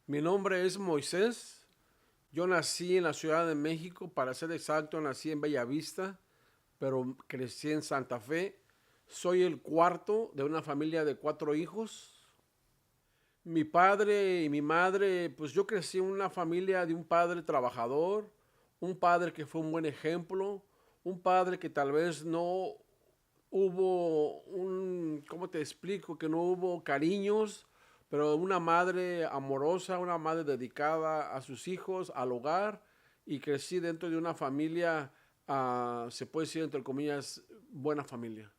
Mi nombre es Moisés. Yo nací en la Ciudad de México, para ser exacto, nací en Bellavista, pero crecí en Santa Fe. Soy el cuarto de una familia de 4 hijos. Mi padre y mi madre, pues yo crecí en una familia de un padre trabajador, un padre que fue un buen ejemplo, un padre que tal vez no hubo ¿cómo te explico? Que no hubo cariños, pero una madre amorosa, una madre dedicada a sus hijos, al hogar, y crecí dentro de una familia, se puede decir entre comillas, buena familia.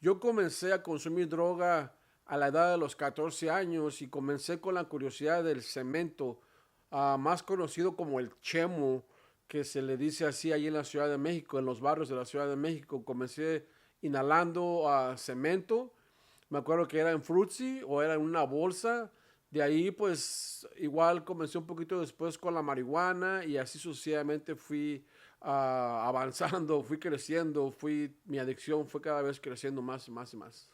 Yo comencé a consumir droga a la edad de los 14 años y comencé con la curiosidad del cemento, más conocido como el chemo, que se le dice así ahí en la Ciudad de México, en los barrios de la Ciudad de México. Comencé inhalando cemento, me acuerdo que era en Fruitsy o era en una bolsa. De ahí pues igual comencé un poquito después con la marihuana y así sucesivamente fui avanzando, fui creciendo, mi adicción fue cada vez creciendo más y más y más.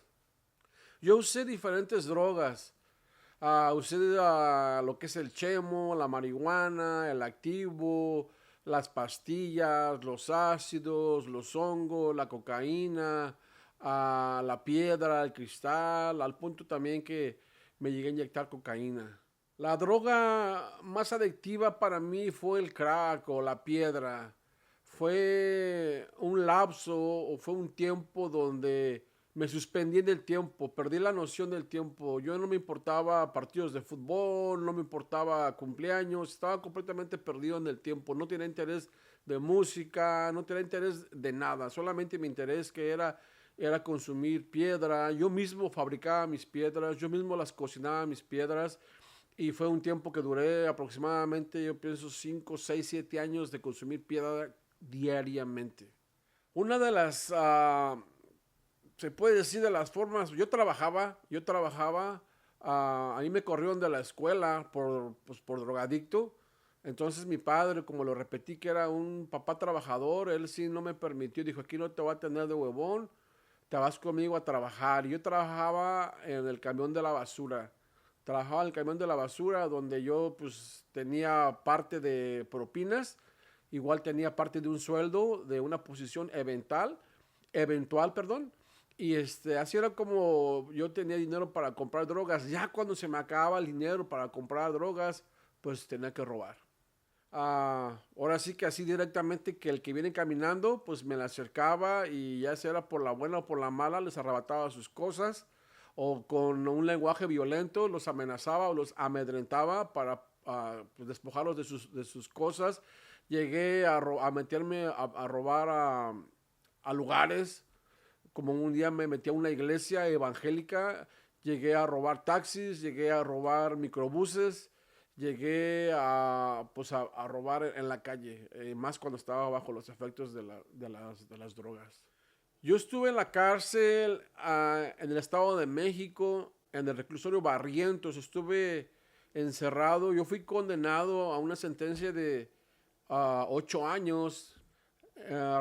Yo usé diferentes drogas. Usé lo que es el chemo, la marihuana, el activo, las pastillas, los ácidos, los hongos, la cocaína, la piedra, el cristal, al punto también que me llegué a inyectar cocaína. La droga más adictiva para mí fue el crack o la piedra. Fue un lapso o fue un tiempo donde me suspendí en el tiempo, perdí la noción del tiempo. Yo no me importaba partidos de fútbol, no me importaba cumpleaños, estaba completamente perdido en el tiempo. No tenía interés de música, no tenía interés de nada. Solamente mi interés era consumir piedra. Yo mismo fabricaba mis piedras, yo mismo las cocinaba mis piedras. Y fue un tiempo que duré aproximadamente, yo pienso, 5, 6, 7 años de consumir piedra diariamente. Una de las, se puede decir de las formas, yo trabajaba, a mí me corrieron de la escuela por drogadicto. Entonces mi padre, como lo repetí que era un papá trabajador, él sí no me permitió, dijo, aquí no te voy a tener de huevón, te vas conmigo a trabajar. Yo trabajaba en el camión de la basura. Trabajaba en el camión de la basura donde yo pues tenía parte de propinas, igual tenía parte de un sueldo, de una posición eventual, perdón. Y así era como yo tenía dinero para comprar drogas. Ya cuando se me acababa el dinero para comprar drogas, pues tenía que robar. Ahora sí que así directamente que el que viene caminando, pues me le acercaba y ya sea era por la buena o por la mala, les arrebataba sus cosas o con un lenguaje violento los amenazaba o los amedrentaba para pues, despojarlos de sus cosas. Llegué a meterme a robar a lugares, como un día me metí a una iglesia evangélica, llegué a robar taxis, llegué a robar microbuses, llegué pues a robar en la calle, más cuando estaba bajo los efectos de las drogas. Yo estuve en la cárcel en el Estado de México, en el reclusorio Barrientos, estuve encerrado, yo fui condenado a una sentencia de 8 años.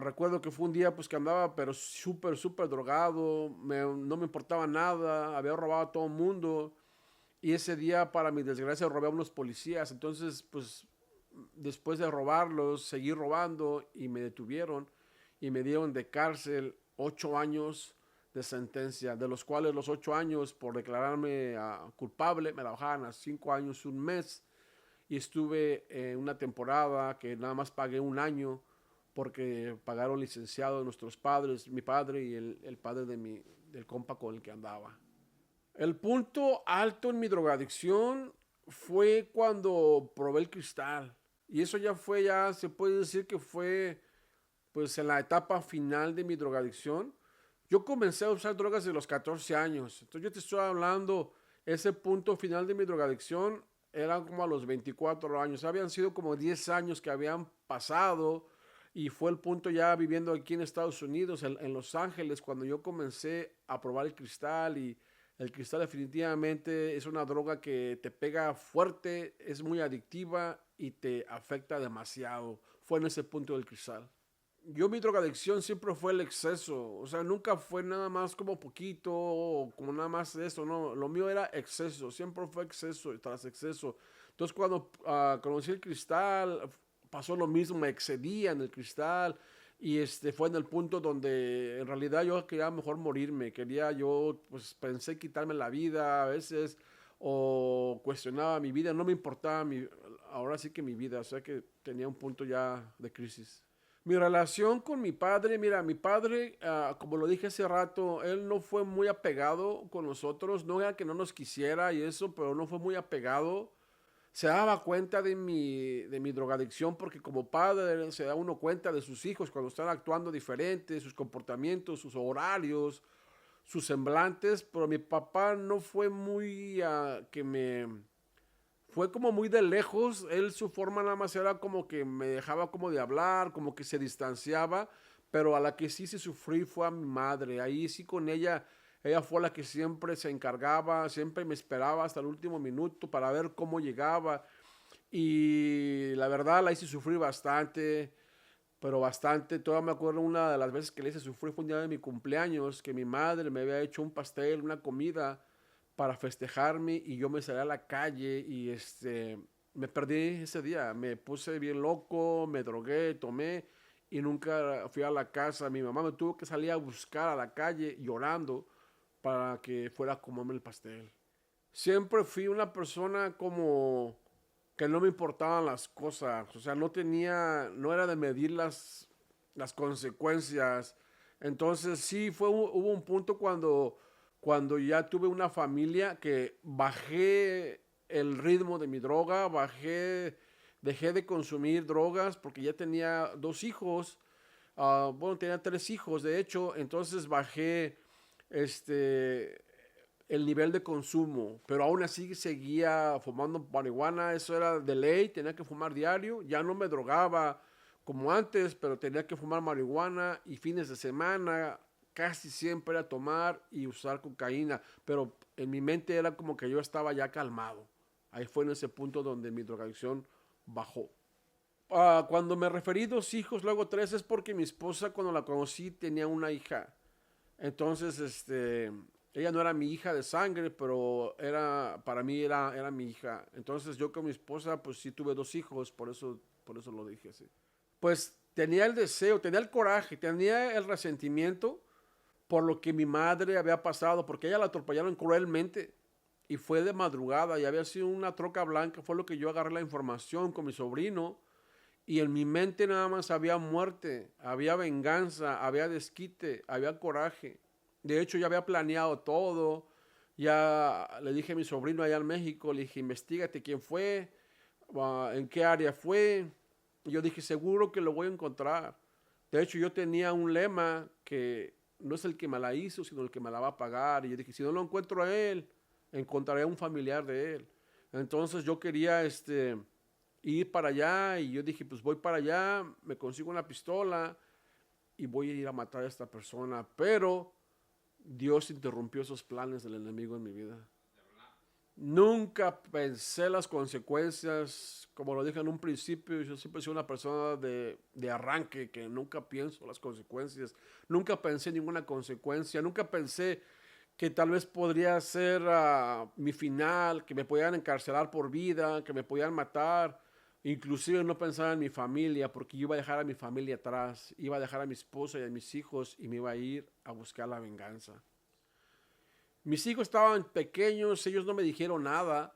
Recuerdo que fue un día pues que andaba pero súper, súper drogado, no me importaba nada, había robado a todo el mundo y ese día para mi desgracia robé a unos policías, entonces pues después de robarlos seguí robando y me detuvieron y me dieron de cárcel 8 años de sentencia, de los cuales los 8 años por declararme culpable me la bajaban a 5 años, un mes y estuve en una temporada que nada más pagué un año porque pagaron licenciado de nuestros padres, mi padre y el padre del compa con el que andaba. El punto alto en mi drogadicción fue cuando probé el cristal. Y eso ya se puede decir que fue pues en la etapa final de mi drogadicción. Yo comencé a usar drogas de los 14 años. Entonces yo te estoy hablando, ese punto final de mi drogadicción era como a los 24 años. Habían sido como 10 años que habían pasado y fue el punto ya viviendo aquí en Estados Unidos, en Los Ángeles, cuando yo comencé a probar el cristal y el cristal definitivamente es una droga que te pega fuerte, es muy adictiva y te afecta demasiado. Fue en ese punto del cristal. Mi drogadicción siempre fue el exceso, o sea, nunca fue nada más como poquito o como nada más eso, no, lo mío era exceso, siempre fue exceso tras exceso. Entonces cuando conocí el cristal, pasó lo mismo, me excedía en el cristal y fue en el punto donde en realidad yo quería mejor morirme, quería yo, pues pensé quitarme la vida a veces o cuestionaba mi vida, no me importaba ahora sí que mi vida, o sea que tenía un punto ya de crisis. Mi relación con mi padre, mira, mi padre, como lo dije hace rato, él no fue muy apegado con nosotros, no era que no nos quisiera y eso, pero no fue muy apegado. Se daba cuenta de mi drogadicción porque como padre se da uno cuenta de sus hijos cuando están actuando diferente, sus comportamientos, sus horarios, sus semblantes, pero mi papá no fue muy fue como muy de lejos, él su forma nada más era como que me dejaba como de hablar, como que se distanciaba, pero a la que sí se sufrí fue a mi madre, ahí sí con ella fue la que siempre se encargaba, siempre me esperaba hasta el último minuto para ver cómo llegaba y la verdad la hice sufrir bastante, pero bastante, todavía me acuerdo una de las veces que le hice sufrir fue un día de mi cumpleaños, que mi madre me había hecho un pastel, una comida para festejarme y yo me salí a la calle y me perdí ese día, me puse bien loco, me drogué, tomé y nunca fui a la casa. Mi mamá me tuvo que salir a buscar a la calle llorando para que fuera a comerme el pastel. Siempre fui una persona como que no me importaban las cosas, o sea, no era de medir las consecuencias. Entonces sí, hubo un punto cuando ya tuve una familia que bajé el ritmo de mi droga, dejé de consumir drogas porque ya tenía dos hijos, bueno, tenía tres hijos de hecho, entonces bajé este, el nivel de consumo, pero aún así seguía fumando marihuana, eso era de ley, tenía que fumar diario, ya no me drogaba como antes, pero tenía que fumar marihuana y fines de semana casi siempre era tomar y usar cocaína, pero en mi mente era como que yo estaba ya calmado. Ahí fue en ese punto donde mi drogadicción bajó. Cuando me referí dos hijos, luego tres, es porque mi esposa cuando la conocí tenía una hija. Entonces, ella no era mi hija de sangre, pero para mí era mi hija. Entonces yo con mi esposa, pues sí tuve dos hijos, por eso lo dije así. Pues tenía el deseo, tenía el coraje, tenía el resentimiento por lo que mi madre había pasado, porque ella la atropellaron cruelmente y fue de madrugada y había sido una troca blanca, fue lo que yo agarré la información con mi sobrino y en mi mente nada más había muerte, había venganza, había desquite, había coraje. De hecho, ya había planeado todo. Ya le dije a mi sobrino allá en México, le dije, investigate quién fue, en qué área fue. Y yo dije, seguro que lo voy a encontrar. De hecho, yo tenía un lema que no es el que me la hizo, sino el que me la va a pagar. Y yo dije, si no lo encuentro a él, encontraré a un familiar de él. Entonces yo quería ir para allá y yo dije, pues voy para allá, me consigo una pistola y voy a ir a matar a esta persona. Pero Dios interrumpió esos planes del enemigo en mi vida. Nunca pensé las consecuencias, como lo dije en un principio, yo siempre soy una persona de arranque, que nunca pienso las consecuencias, nunca pensé en ninguna consecuencia, nunca pensé que tal vez podría ser mi final, que me podían encarcelar por vida, que me podían matar. Inclusive no pensaba en mi familia, porque yo iba a dejar a mi familia atrás, iba a dejar a mi esposa y a mis hijos y me iba a ir a buscar la venganza. Mis hijos estaban pequeños, ellos no me dijeron nada,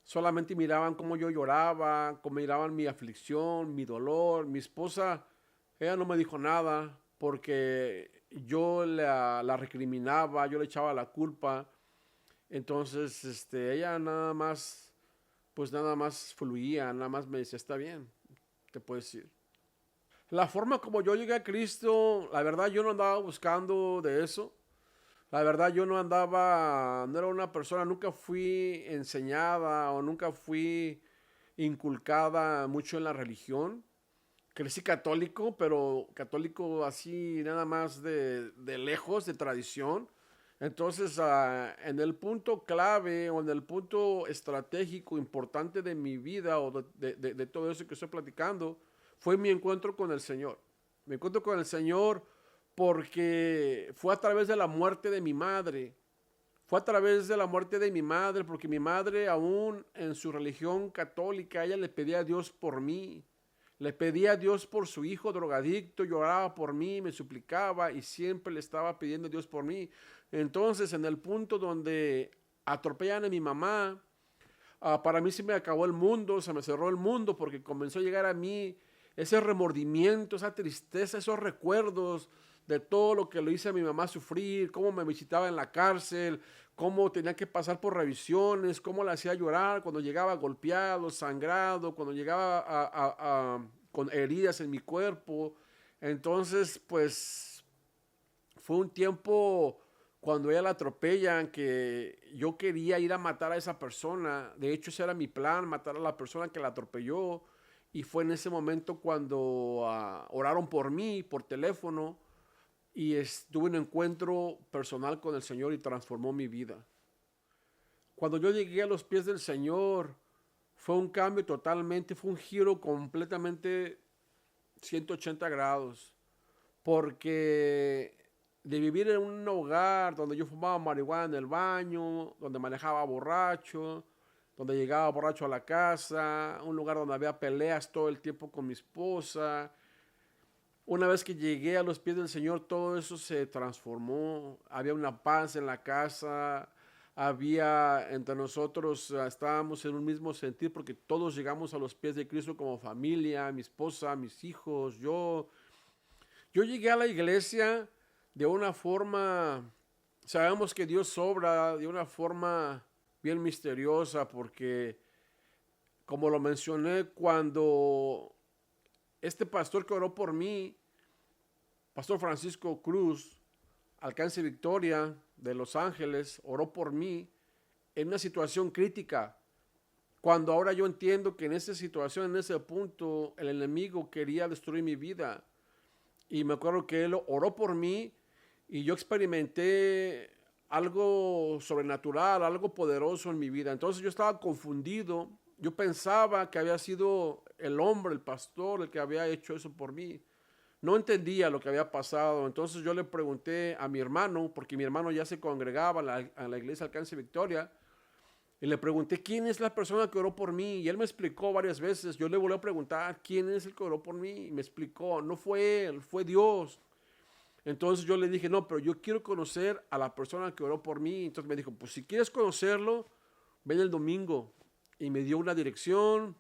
solamente miraban cómo yo lloraba, cómo miraban mi aflicción, mi dolor. Mi esposa, ella no me dijo nada porque yo la recriminaba, yo le echaba la culpa. Entonces, ella nada más, pues nada más fluía, nada más me decía, está bien, te puedes ir. La forma como yo llegué a Cristo, la verdad yo no andaba buscando de eso. La verdad yo no era una persona, nunca fui enseñada o nunca fui inculcada mucho en la religión. Crecí católico, pero católico así nada más de lejos, de tradición. Entonces, en el punto clave o en el punto estratégico importante de mi vida o de todo eso que estoy platicando, fue mi encuentro con el Señor. Mi encuentro con el Señor porque fue a través de la muerte de mi madre, Fue a través de la muerte de mi madre, porque mi madre, aún en su religión católica, ella le pedía a Dios por mí. Le pedía a Dios por su hijo drogadicto, lloraba por mí, me suplicaba y siempre le estaba pidiendo a Dios por mí. Entonces, en el punto donde atropellan a mi mamá, para mí se me acabó el mundo, se me cerró el mundo porque comenzó a llegar a mí ese remordimiento, esa tristeza, esos recuerdos de todo lo que le hice a mi mamá sufrir, cómo me visitaba en la cárcel, cómo tenía que pasar por revisiones, cómo la hacía llorar cuando llegaba golpeado, sangrado, cuando llegaba con heridas en mi cuerpo. Entonces, pues fue un tiempo cuando ella la atropellan que yo quería ir a matar a esa persona. De hecho, ese era mi plan, matar a la persona que la atropelló. Y fue en ese momento cuando oraron por mí, por teléfono, y tuve un encuentro personal con el Señor y transformó mi vida. Cuando yo llegué a los pies del Señor, fue un cambio totalmente, fue un giro completamente 180 grados, porque de vivir en un hogar donde yo fumaba marihuana en el baño, donde manejaba borracho, donde llegaba borracho a la casa, un lugar donde había peleas todo el tiempo con mi esposa. Una vez que llegué a los pies del Señor, todo eso se transformó. Había una paz en la casa, había entre nosotros, estábamos en un mismo sentir porque todos llegamos a los pies de Cristo como familia, mi esposa, mis hijos, yo. Yo llegué a la iglesia de una forma, sabemos que Dios obra de una forma bien misteriosa porque, como lo mencioné, cuando este pastor que oró por mí, Pastor Francisco Cruz, Alcance Victoria de Los Ángeles, oró por mí en una situación crítica. Cuando ahora yo entiendo que en esa situación, en ese punto, el enemigo quería destruir mi vida. Y me acuerdo que él oró por mí y yo experimenté algo sobrenatural, algo poderoso en mi vida. Entonces yo estaba confundido. Yo pensaba que había sido el hombre, el pastor, el que había hecho eso por mí. No entendía lo que había pasado. Entonces yo le pregunté a mi hermano, porque mi hermano ya se congregaba a la iglesia Alcance Victoria, y le pregunté quién es la persona que oró por mí. Y él me explicó varias veces. Yo le volví a preguntar quién es el que oró por mí. Y me explicó, no fue él, fue Dios. Entonces yo le dije, no, pero yo quiero conocer a la persona que oró por mí. Entonces me dijo, pues si quieres conocerlo, ven el domingo. Y me dio una dirección.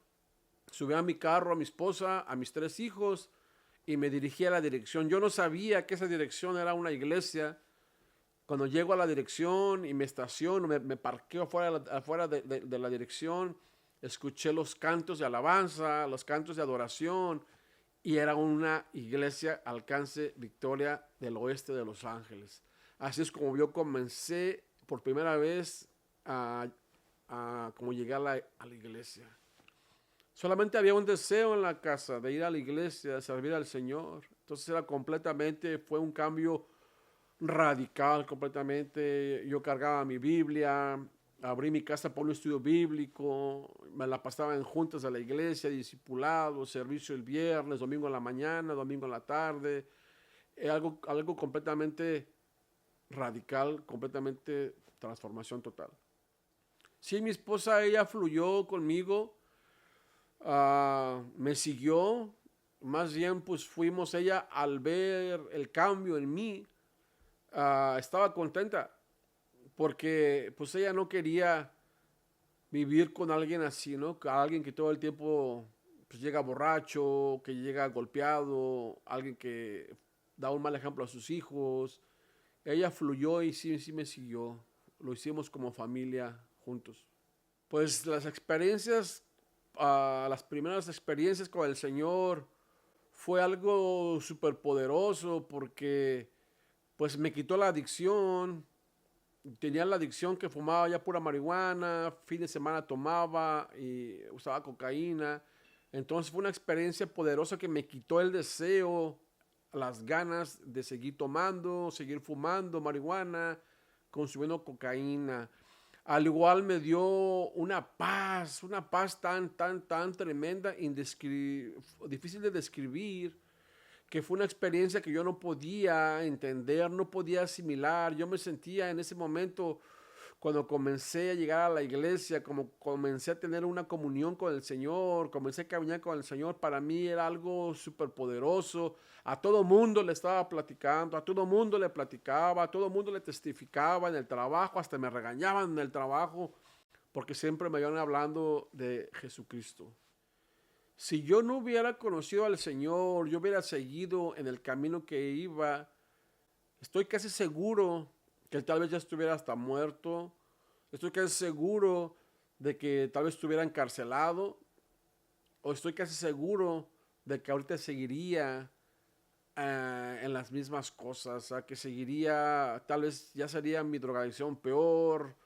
Subí a mi carro, a mi esposa, a mis 3 hijos y me dirigí a la dirección. Yo no sabía que esa dirección era una iglesia. Cuando llego a la dirección y me estaciono, me parqueo afuera de la dirección, escuché los cantos de alabanza, los cantos de adoración, y era una iglesia Alcance Victoria del oeste de Los Ángeles. Así es como yo comencé por primera vez como llegué a la iglesia. Solamente había un deseo en la casa de ir a la iglesia, de servir al Señor. Entonces fue un cambio radical completamente. Yo cargaba mi Biblia, abrí mi casa para un estudio bíblico, me la pasaba en juntas de la iglesia, discipulado, servicio el viernes, domingo en la mañana, domingo en la tarde. Algo completamente radical, completamente transformación total. Sí, mi esposa, ella fluyó conmigo, me siguió, más bien pues fuimos ella al ver el cambio en mí, estaba contenta porque pues ella no quería vivir con alguien así, ¿no? Alguien que todo el tiempo pues llega borracho, que llega golpeado, alguien que da un mal ejemplo a sus hijos. Ella fluyó y sí, sí me siguió. Lo hicimos como familia juntos. Pues las primeras experiencias con el Señor fue algo súper poderoso porque pues me quitó la adicción. Tenía la adicción que fumaba ya pura marihuana, fin de semana tomaba y usaba cocaína. Entonces fue una experiencia poderosa que me quitó el deseo, las ganas de seguir tomando, seguir fumando marihuana, consumiendo cocaína. Al igual me dio una paz tan tremenda, difícil de describir, que fue una experiencia que yo no podía entender, no podía asimilar. Yo me sentía en ese momento cuando comencé a llegar a la iglesia, como comencé a tener una comunión con el Señor, comencé a caminar con el Señor, para mí era algo súper poderoso. A todo mundo le estaba platicando, a todo mundo le platicaba, a todo mundo le testificaba en el trabajo, hasta me regañaban en el trabajo, porque siempre me iban hablando de Jesucristo. Si yo no hubiera conocido al Señor, yo hubiera seguido en el camino que iba, estoy casi seguro que él tal vez ya estuviera hasta muerto. Estoy casi seguro de que tal vez estuviera encarcelado. O estoy casi seguro de que ahorita seguiría en las mismas cosas. Que seguiría, tal vez ya sería mi drogadicción peor.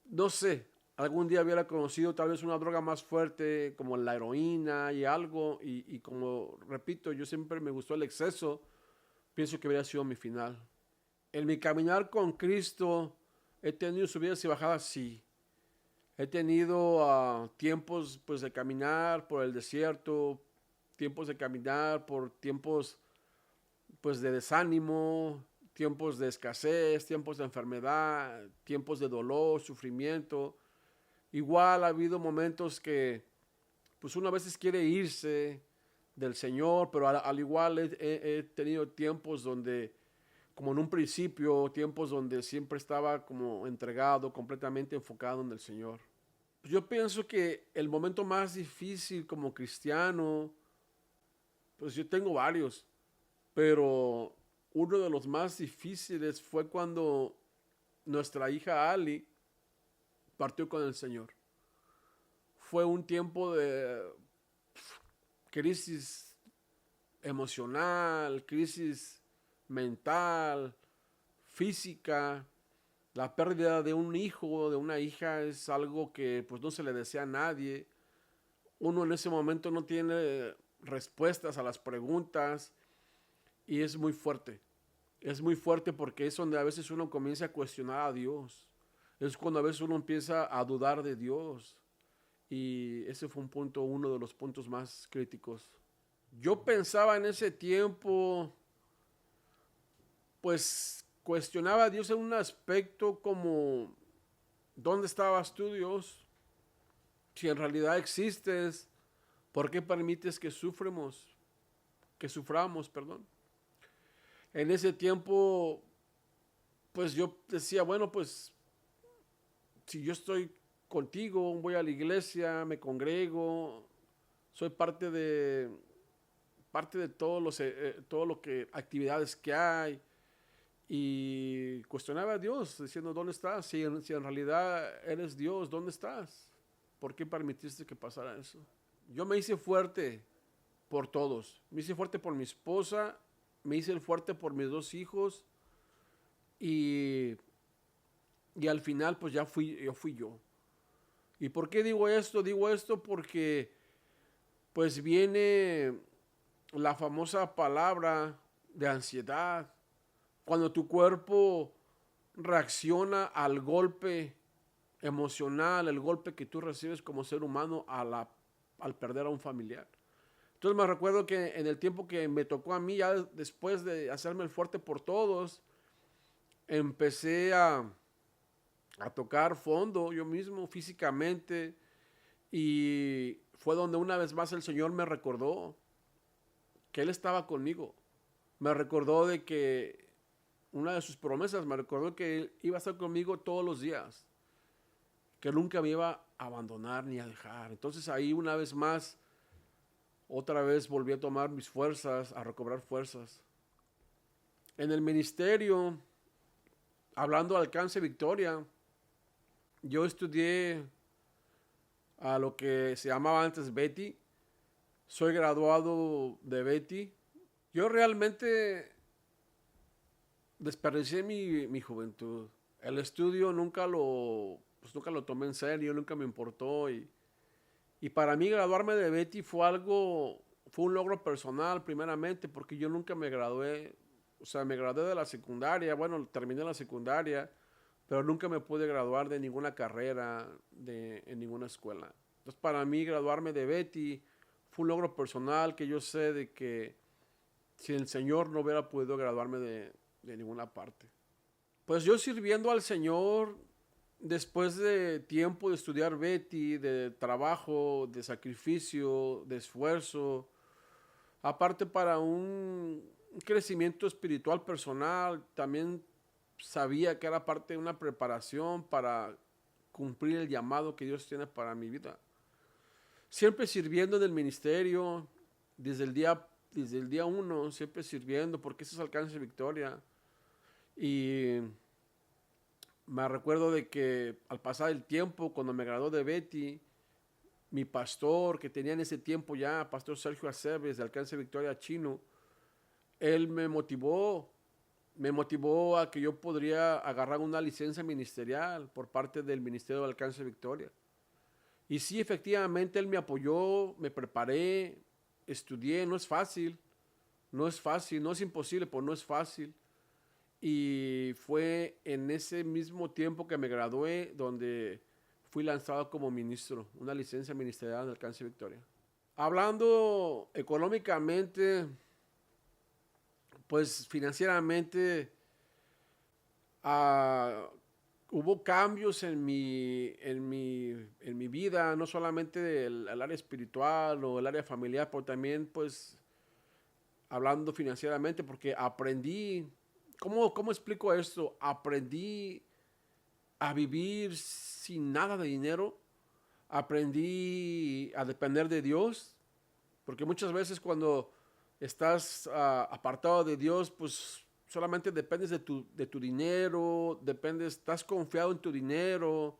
No sé, algún día hubiera conocido tal vez una droga más fuerte como la heroína y algo. Y como repito, yo siempre me gustó el exceso. Pienso que hubiera sido mi final. En mi caminar con Cristo he tenido subidas y bajadas, sí. He tenido tiempos pues de caminar por el desierto, tiempos de caminar por tiempos pues de desánimo, tiempos de escasez, tiempos de enfermedad, tiempos de dolor, sufrimiento. Igual ha habido momentos que pues uno a veces quiere irse del Señor, pero al igual he tenido tiempos donde como en un principio, tiempos donde siempre estaba como entregado, completamente enfocado en el Señor. Yo pienso que el momento más difícil como cristiano, pues yo tengo varios, pero uno de los más difíciles fue cuando nuestra hija Ali partió con el Señor. Fue un tiempo de crisis emocional, crisis mental, física. La pérdida de un hijo o de una hija es algo que pues no se le desea a nadie. Uno en ese momento no tiene respuestas a las preguntas y es muy fuerte. Es muy fuerte porque es donde a veces uno comienza a cuestionar a Dios. Es cuando a veces uno empieza a dudar de Dios. Y ese fue uno de los puntos más críticos. Yo pensaba en ese tiempo, pues cuestionaba a Dios en un aspecto como, ¿dónde estabas tú, Dios? Si en realidad existes, ¿por qué permites que suframos, perdón? En ese tiempo, pues yo decía, bueno, pues si yo estoy contigo, voy a la iglesia, me congrego, soy parte de todo lo que actividades que hay, y cuestionaba a Dios diciendo, ¿dónde estás? Si en realidad eres Dios, ¿dónde estás? ¿Por qué permitiste que pasara eso? Yo me hice fuerte por todos. Me hice fuerte por mi esposa, me hice fuerte por mis dos hijos y, y al final pues yo fui yo. ¿Y por qué digo esto? Digo esto porque pues viene la famosa palabra de ansiedad. Cuando tu cuerpo reacciona al golpe emocional, el golpe que tú recibes como ser humano al perder a un familiar. Entonces me recuerdo que en el tiempo que me tocó a mí, ya después de hacerme el fuerte por todos, empecé a tocar fondo yo mismo físicamente y fue donde una vez más el Señor me recordó que Él estaba conmigo. Me recordó de que una de sus promesas, me recordó que Él iba a estar conmigo todos los días, que nunca me iba a abandonar ni a dejar. Entonces ahí una vez más, otra vez volví a tomar mis fuerzas, a recobrar fuerzas. En el ministerio, hablando de Alcance Victoria, yo estudié a lo que se llamaba antes Betty. Soy graduado de Betty. Yo realmente desperdicié mi juventud. El estudio nunca lo tomé en serio, nunca me importó. Y para mí graduarme de Betty fue un logro personal primeramente, porque yo nunca me gradué. O sea, me gradué de la secundaria, bueno, terminé la secundaria, pero nunca me pude graduar de ninguna carrera, en ninguna escuela. Entonces, para mí graduarme de Betty fue un logro personal que yo sé de que si el Señor no hubiera podido graduarme de ninguna parte. Pues yo sirviendo al Señor, después de tiempo de estudiar Betty, de trabajo, de sacrificio, de esfuerzo, aparte para un crecimiento espiritual personal, también sabía que era parte de una preparación para cumplir el llamado que Dios tiene para mi vida. Siempre sirviendo en el ministerio, desde el día uno, siempre sirviendo, porque eso es alcance de victoria. Y me recuerdo de que al pasar el tiempo, cuando me gradué de Betty, mi pastor, que tenía en ese tiempo ya, pastor Sergio Aceves, de Alcance Victoria Chino, él me motivó a que yo podría agarrar una licencia ministerial por parte del Ministerio de Alcance Victoria. Y sí, efectivamente, él me apoyó, me preparé, estudié, no es fácil, no es fácil, no es imposible, pero no es fácil. Y fue en ese mismo tiempo que me gradué donde fui lanzado como ministro, una licencia ministerial de Alcance Victoria. Hablando económicamente, pues financieramente, ah, hubo cambios en mi vida, no solamente el área espiritual o el área familiar, pero también pues hablando financieramente, porque aprendí, ¿cómo explico esto? Aprendí a vivir sin nada de dinero, aprendí a depender de Dios, porque muchas veces cuando estás apartado de Dios, pues solamente dependes de tu dinero, estás confiado en tu dinero,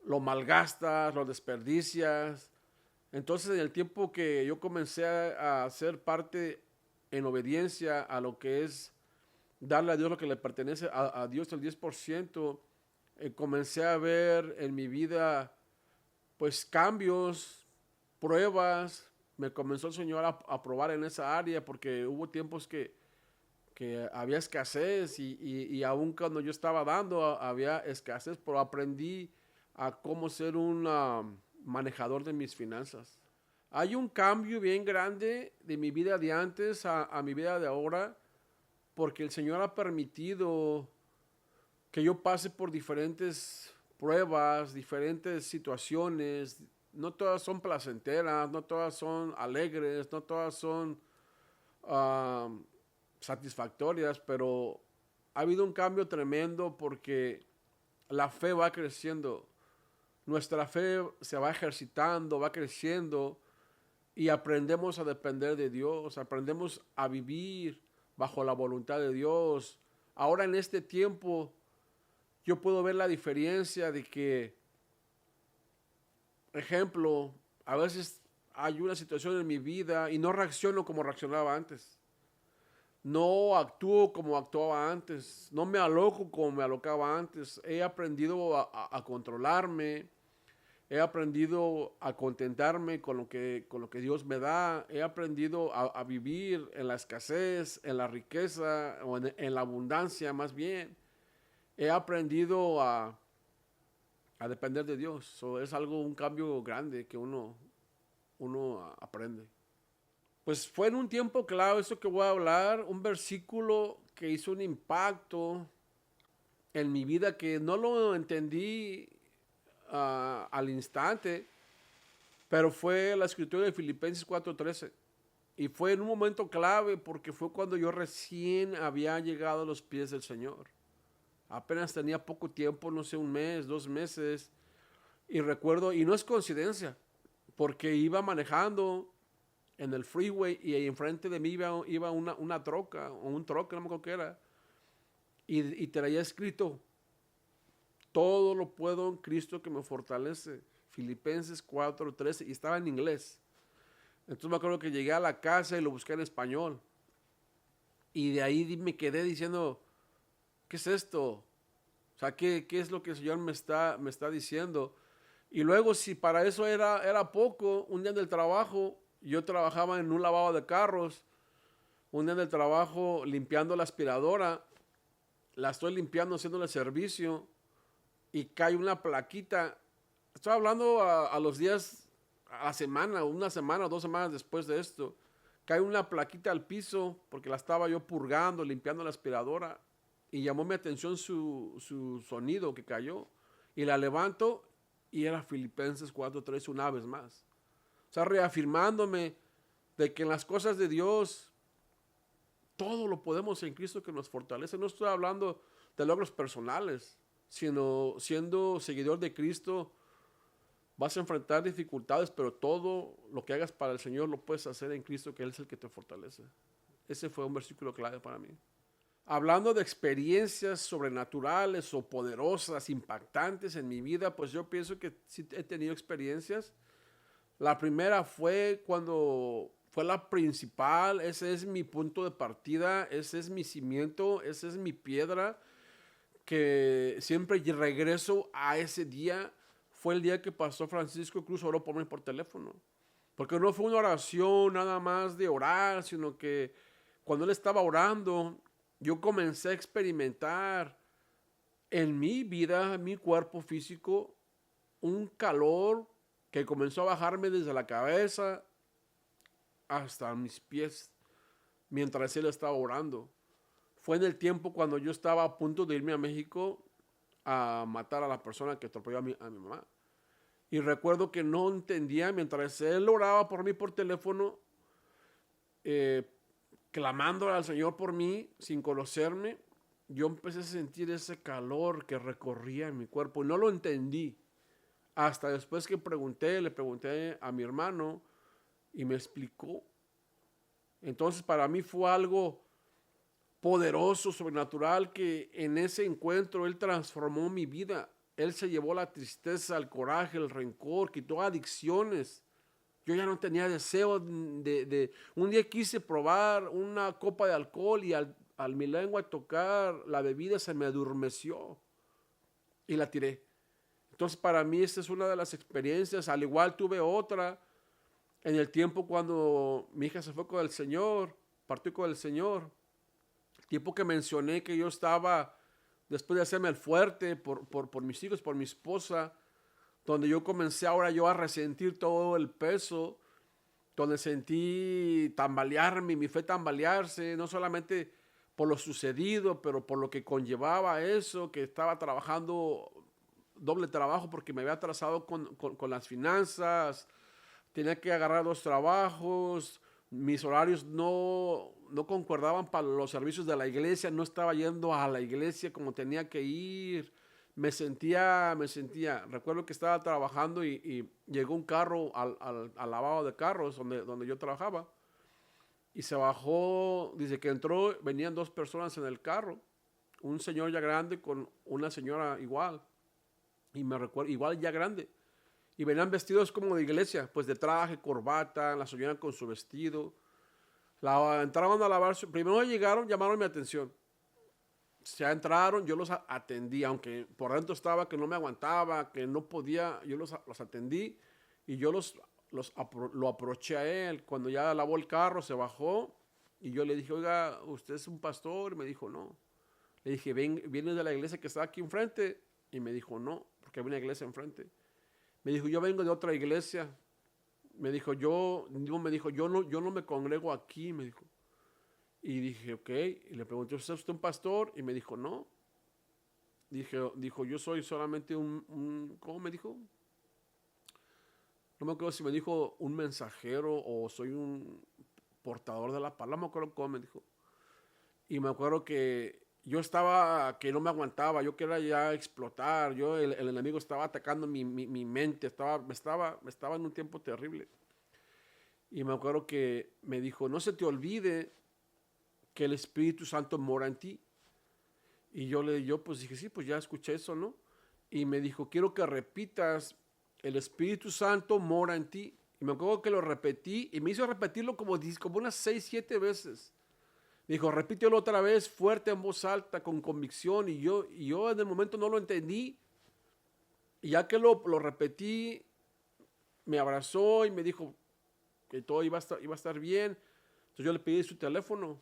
lo malgastas, lo desperdicias. Entonces, en el tiempo que yo comencé a ser parte en obediencia a lo que es darle a Dios lo que le pertenece, a Dios el 10%, comencé a ver en mi vida pues cambios, pruebas. Me comenzó el Señor a probar en esa área porque hubo tiempos que había escasez y aun cuando yo estaba dando había escasez, pero aprendí a cómo ser un manejador de mis finanzas. Hay un cambio bien grande de mi vida de antes a mi vida de ahora porque el Señor ha permitido que yo pase por diferentes pruebas, diferentes situaciones. No todas son placenteras, no todas son alegres, no todas son uh, satisfactorias, pero ha habido un cambio tremendo porque la fe va creciendo. Nuestra fe se va ejercitando, va creciendo y aprendemos a depender de Dios, aprendemos a vivir bajo la voluntad de Dios. Ahora en este tiempo yo puedo ver la diferencia de que, ejemplo, a veces hay una situación en mi vida y no reacciono como reaccionaba antes. No actúo como actuaba antes. No me aloco como me alocaba antes. He aprendido a controlarme. He aprendido a contentarme con lo que Dios me da. He aprendido a vivir en la escasez, en la riqueza o en la abundancia más bien. He aprendido a depender de Dios. So, es un cambio grande que uno aprende. Pues fue en un tiempo clave eso que voy a hablar, un versículo que hizo un impacto en mi vida que no lo entendí al instante, pero fue la escritura de Filipenses 4:13. Y fue en un momento clave porque fue cuando yo recién había llegado a los pies del Señor. Apenas tenía poco tiempo, no sé, un mes, 2 meses. Y recuerdo, y no es coincidencia, porque iba manejando en el freeway y ahí enfrente de mí iba una troca, o un troca, no me acuerdo qué era. Y traía escrito, todo lo puedo en Cristo que me fortalece. Filipenses 4:13, y estaba en inglés. Entonces me acuerdo que llegué a la casa y lo busqué en español. Y de ahí me quedé diciendo, ¿qué es esto? O sea, ¿qué es lo que el Señor me está diciendo? Y luego, si para eso era poco, un día en el trabajo, yo trabajaba en un lavado de carros, un día en el trabajo limpiando la aspiradora, la estoy limpiando, haciéndole servicio, y cae una plaquita. Estoy hablando a los días, a la semana, una semana o 2 semanas después de esto. Cae una plaquita al piso porque la estaba yo purgando, limpiando la aspiradora, y llamó mi atención su sonido que cayó. y la levanto y era Filipenses 4:3 una vez más. O sea, reafirmándome de que en las cosas de Dios todo lo podemos en Cristo que nos fortalece. No estoy hablando de logros personales, sino siendo seguidor de Cristo vas a enfrentar dificultades, pero todo lo que hagas para el Señor lo puedes hacer en Cristo, que Él es el que te fortalece. Ese fue un versículo clave para mí. Hablando de experiencias sobrenaturales o poderosas, impactantes en mi vida, pues yo pienso que sí he tenido experiencias. La primera fue cuando fue la principal, ese es mi punto de partida, ese es mi cimiento, esa es mi piedra, que siempre regreso a ese día. Fue el día que Pastor Francisco Cruz oró por mí por teléfono. Porque no fue una oración nada más de orar, sino que cuando él estaba orando, yo comencé a experimentar en mi vida, en mi cuerpo físico, un calor que comenzó a bajarme desde la cabeza hasta mis pies mientras él estaba orando. Fue en el tiempo cuando yo estaba a punto de irme a México a matar a la persona que atropelló a mi mamá. Y recuerdo que no entendía, mientras él oraba por mí por teléfono, eh, clamándole al Señor por mí, sin conocerme, yo empecé a sentir ese calor que recorría en mi cuerpo. Y no lo entendí. Hasta después que le pregunté a mi hermano y me explicó. Entonces para mí fue algo poderoso, sobrenatural, que en ese encuentro Él transformó mi vida. Él se llevó la tristeza, el coraje, el rencor, quitó adicciones. Yo ya no tenía deseo un día quise probar una copa de alcohol y al mi lengua tocar la bebida se me adormeció y la tiré. Entonces para mí esta es una de las experiencias. Al igual tuve otra en el tiempo cuando mi hija se fue con el Señor, partió con el Señor. El tiempo que mencioné que yo estaba, después de hacerme el fuerte por mis hijos, por mi esposa, donde yo comencé ahora yo a resentir todo el peso, donde sentí tambalearme, mi fe tambalearse, no solamente por lo sucedido, pero por lo que conllevaba eso, que estaba trabajando doble trabajo porque me había atrasado con las finanzas, tenía que agarrar dos trabajos, mis horarios no concordaban para los servicios de la iglesia, no estaba yendo a la iglesia como tenía que ir, recuerdo que estaba trabajando y llegó un carro al lavado de carros donde yo trabajaba y se bajó, dice que entró, venían dos personas en el carro, un señor ya grande con una señora igual, y me recuerdo, igual ya grande, y venían vestidos como de iglesia, pues de traje, corbata, la señora con su vestido. Entraron a lavar, primero llegaron, llamaron mi atención. Ya entraron, yo los atendí, aunque por dentro estaba que no me aguantaba, que no podía, yo los atendí y yo lo aproché a él. Cuando ya lavó el carro, se bajó y yo le dije, oiga, ¿usted es un pastor? Y me dijo, no. Le dije, ¿viene de la iglesia que está aquí enfrente? Y me dijo, no, porque había una iglesia enfrente. Me dijo, yo vengo de otra iglesia. Me dijo, yo no me congrego aquí, me dijo. Y dije, ok. Y le pregunté, ¿es usted un pastor? Y me dijo, no. Dijo, yo soy solamente ¿cómo me dijo? No me acuerdo si me dijo un mensajero o soy un portador de la palabra. No me acuerdo cómo me dijo. Y me acuerdo que yo estaba, que no me aguantaba. Yo quería ya explotar. El enemigo estaba atacando mi mente. Estaba en un tiempo terrible. Y me acuerdo que me dijo, no se te olvide que el Espíritu Santo mora en ti. Y yo pues dije, sí, pues ya escuché eso, ¿no? Y me dijo, quiero que repitas, el Espíritu Santo mora en ti. Y me acuerdo que lo repetí y me hizo repetirlo como unas 6, 7 veces. Me dijo, repítelo otra vez, fuerte, en voz alta, con convicción. Y yo en el momento no lo entendí. Y ya que lo repetí, me abrazó y me dijo que todo iba a estar bien. Entonces yo le pedí su teléfono.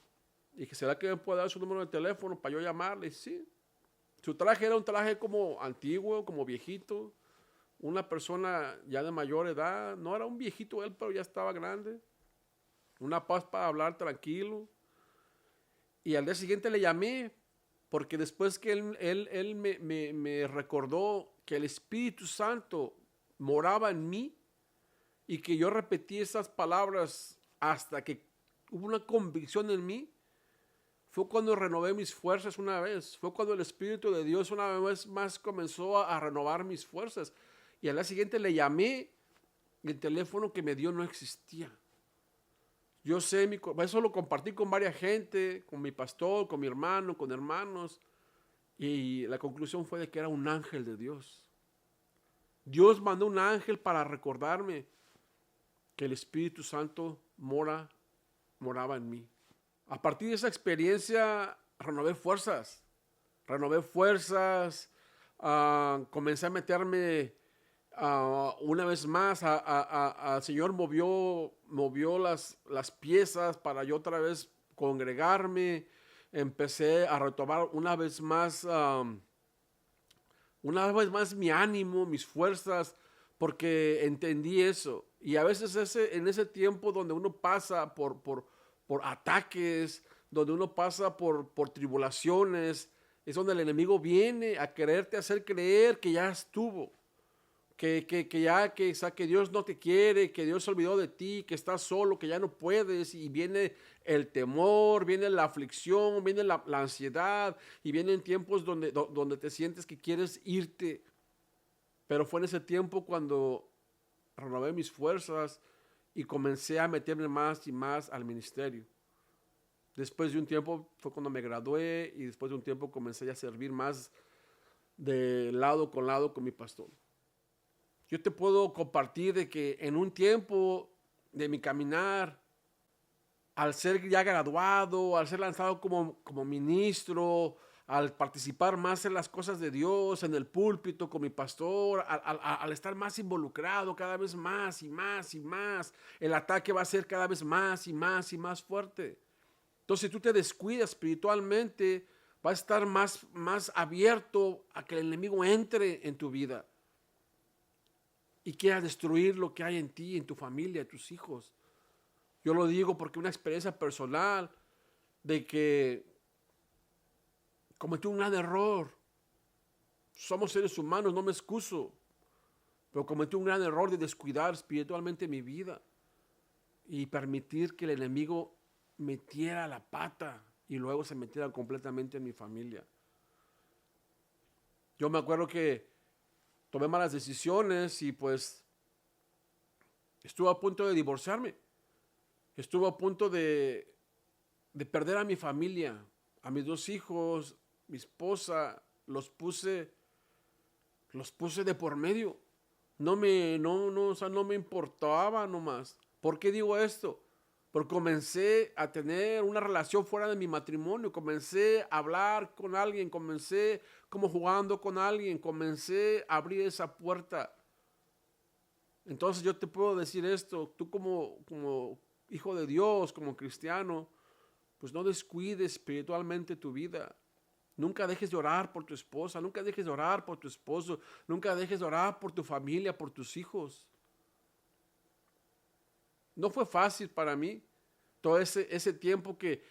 Y dije, ¿será que me puede dar su número de teléfono para yo llamarle? Y sí. Su traje era un traje como antiguo, como viejito. Una persona ya de mayor edad. No era un viejito él, pero ya estaba grande. Una paz para hablar tranquilo. Y al día siguiente le llamé porque después que él me recordó que el Espíritu Santo moraba en mí y que yo repetí esas palabras hasta que hubo una convicción en mí, fue cuando renové mis fuerzas una vez. Fue cuando el Espíritu de Dios una vez más comenzó a renovar mis fuerzas. Y al día siguiente le llamé y el teléfono que me dio no existía. Yo sé, eso lo compartí con varias gente, con mi pastor, con mi hermano, con hermanos. Y la conclusión fue de que era un ángel de Dios. Dios mandó un ángel para recordarme que el Espíritu Santo moraba en mí. A partir de esa experiencia renové fuerzas, comencé a meterme una vez más, al Señor movió las piezas para yo otra vez congregarme, empecé a retomar una vez más mi ánimo, mis fuerzas, porque entendí eso. Y a veces en ese tiempo donde uno pasa por ataques, donde uno pasa por tribulaciones, es donde el enemigo viene a quererte hacer creer que ya estuvo, que Dios no te quiere, que Dios se olvidó de ti, que estás solo, que ya no puedes, y viene el temor, viene la aflicción, viene la ansiedad, y vienen tiempos donde te sientes que quieres irte. Pero fue en ese tiempo cuando renové mis fuerzas y comencé a meterme más y más al ministerio. Después de un tiempo fue cuando me gradué y después de un tiempo comencé a servir más de lado con mi pastor. Yo te puedo compartir de que en un tiempo de mi caminar, al ser ya graduado, al ser lanzado como ministro, al participar más en las cosas de Dios, en el púlpito con mi pastor, al estar más involucrado cada vez más y más y más, el ataque va a ser cada vez más y más y más fuerte. Entonces, si tú te descuidas espiritualmente, vas a estar más abierto a que el enemigo entre en tu vida y quiera destruir lo que hay en ti, en tu familia, en tus hijos. Yo lo digo porque una experiencia personal de que cometí un gran error. Somos seres humanos, no me excuso, pero cometí un gran error de descuidar espiritualmente mi vida y permitir que el enemigo metiera la pata y luego se metiera completamente en mi familia. Yo me acuerdo que tomé malas decisiones y pues estuve a punto de divorciarme. Estuve a punto de perder a mi familia, a mis 2 hijos, mi esposa, los puse de por medio. O sea, no me importaba nomás. ¿Por qué digo esto? Porque comencé a tener una relación fuera de mi matrimonio, comencé a hablar con alguien, comencé como jugando con alguien, comencé a abrir esa puerta. Entonces yo te puedo decir esto, tú como hijo de Dios, como cristiano, pues no descuides espiritualmente tu vida. Nunca dejes de orar por tu esposa, nunca dejes de orar por tu esposo, nunca dejes de orar por tu familia, por tus hijos. No fue fácil para mí todo ese tiempo que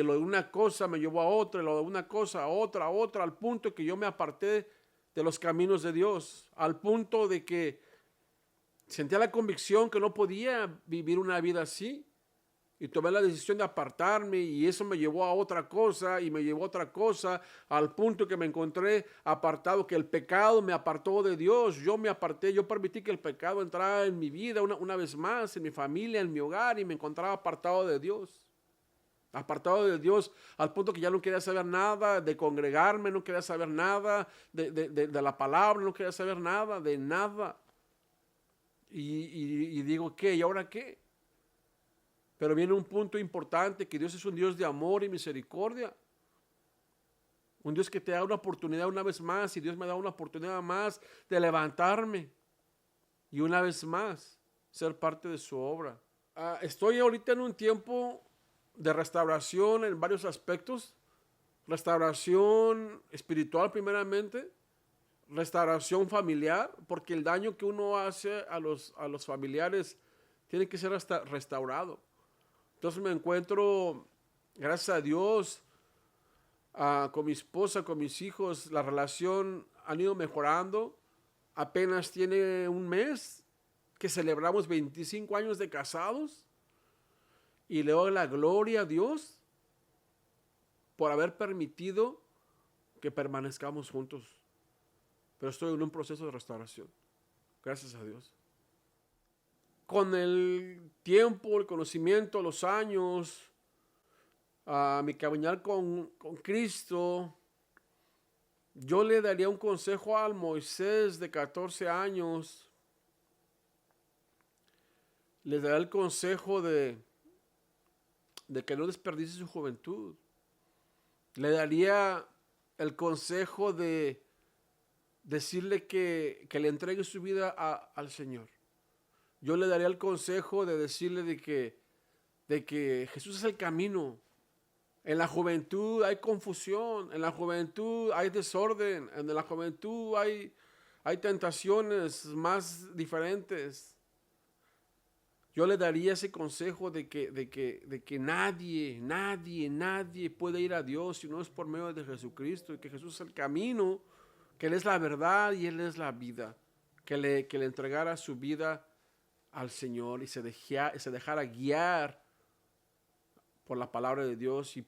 lo de una cosa me llevó a otra, lo de una cosa a otra, al punto que yo me aparté de los caminos de Dios, al punto de que sentía la convicción que no podía vivir una vida así. Y tomé la decisión de apartarme y eso me llevó a otra cosa y me llevó a otra cosa al punto que me encontré apartado, que el pecado me apartó de Dios. Yo me aparté, yo permití que el pecado entrara en mi vida una vez más, en mi familia, en mi hogar y me encontraba apartado de Dios. Apartado de Dios al punto que ya no quería saber nada de congregarme, no quería saber nada de la palabra, no quería saber nada de nada. Y digo, ¿qué? ¿Y ahora qué? Pero viene un punto importante, que Dios es un Dios de amor y misericordia. Un Dios que te da una oportunidad una vez más y Dios me da una oportunidad más de levantarme y una vez más ser parte de su obra. Estoy ahorita en un tiempo de restauración en varios aspectos. Restauración espiritual primeramente, restauración familiar, porque el daño que uno hace a los familiares tiene que ser restaurado. Entonces me encuentro, gracias a Dios, con mi esposa, con mis hijos, la relación han ido mejorando. Apenas tiene un mes que celebramos 25 años de casados y le doy la gloria a Dios por haber permitido que permanezcamos juntos. Pero estoy en un proceso de restauración. Gracias a Dios. Con el tiempo, el conocimiento, los años, mi caminar con Cristo, yo le daría un consejo al Moisés de 14 años. Le daría el consejo de que no desperdicie su juventud. Le daría el consejo de decirle que le entregue su vida al Señor. Yo le daría el consejo de decirle de que Jesús es el camino. En la juventud hay confusión, en la juventud hay desorden, en la juventud hay tentaciones más diferentes. Yo le daría ese consejo de que nadie puede ir a Dios si no es por medio de Jesucristo, y que Jesús es el camino, que Él es la verdad y Él es la vida, que le entregara su vida al Señor y se dejara guiar por la palabra de Dios y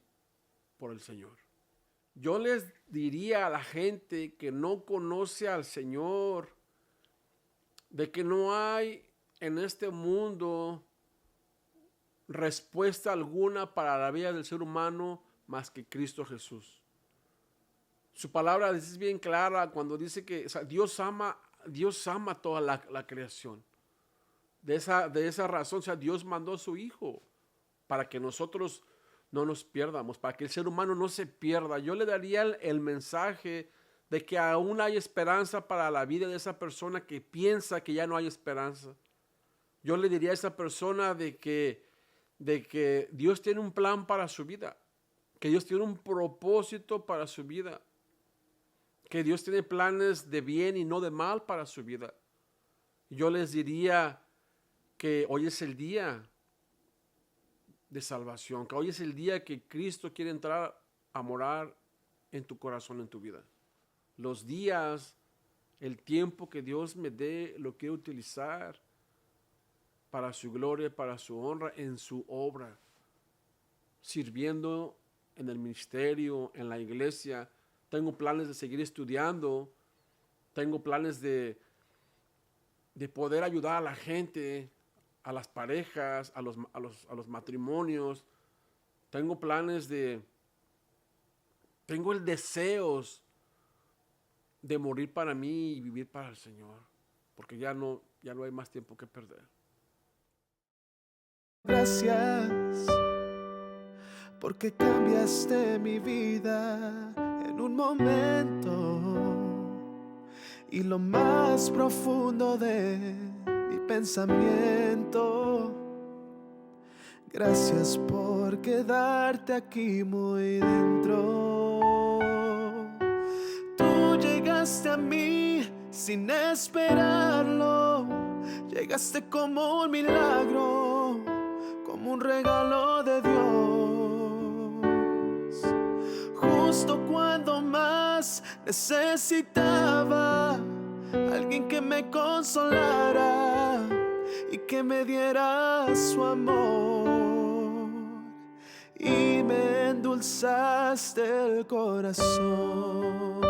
por el Señor. Yo les diría a la gente que no conoce al Señor de que no hay en este mundo respuesta alguna para la vida del ser humano más que Cristo Jesús. Su palabra es bien clara cuando dice que, o sea, Dios ama toda la creación. De esa razón, o sea, Dios mandó a su Hijo para que nosotros no nos pierdamos, para que el ser humano no se pierda. Yo le daría el mensaje de que aún hay esperanza para la vida de esa persona que piensa que ya no hay esperanza. Yo le diría a esa persona de que Dios tiene un plan para su vida, que Dios tiene un propósito para su vida, que Dios tiene planes de bien y no de mal para su vida. Yo les diría que hoy es el día de salvación, que hoy es el día que Cristo quiere entrar a morar en tu corazón, en tu vida. Los días, el tiempo que Dios me dé, lo quiero utilizar para su gloria, para su honra, en su obra, sirviendo en el ministerio, en la iglesia. Tengo planes de seguir estudiando, tengo planes de poder ayudar a la gente, a las parejas, a los matrimonios. Tengo planes tengo el deseo de morir para mí y vivir para el Señor, porque ya no hay más tiempo que perder. Gracias, porque cambiaste mi vida en un momento y lo más profundo de mi pensamiento. Gracias por quedarte aquí muy dentro. Tú llegaste a mí sin esperarlo, llegaste como un milagro, como un regalo de Dios. Justo cuando más necesitaba alguien que me consolara y que me diera su amor, y me endulzaste el corazón.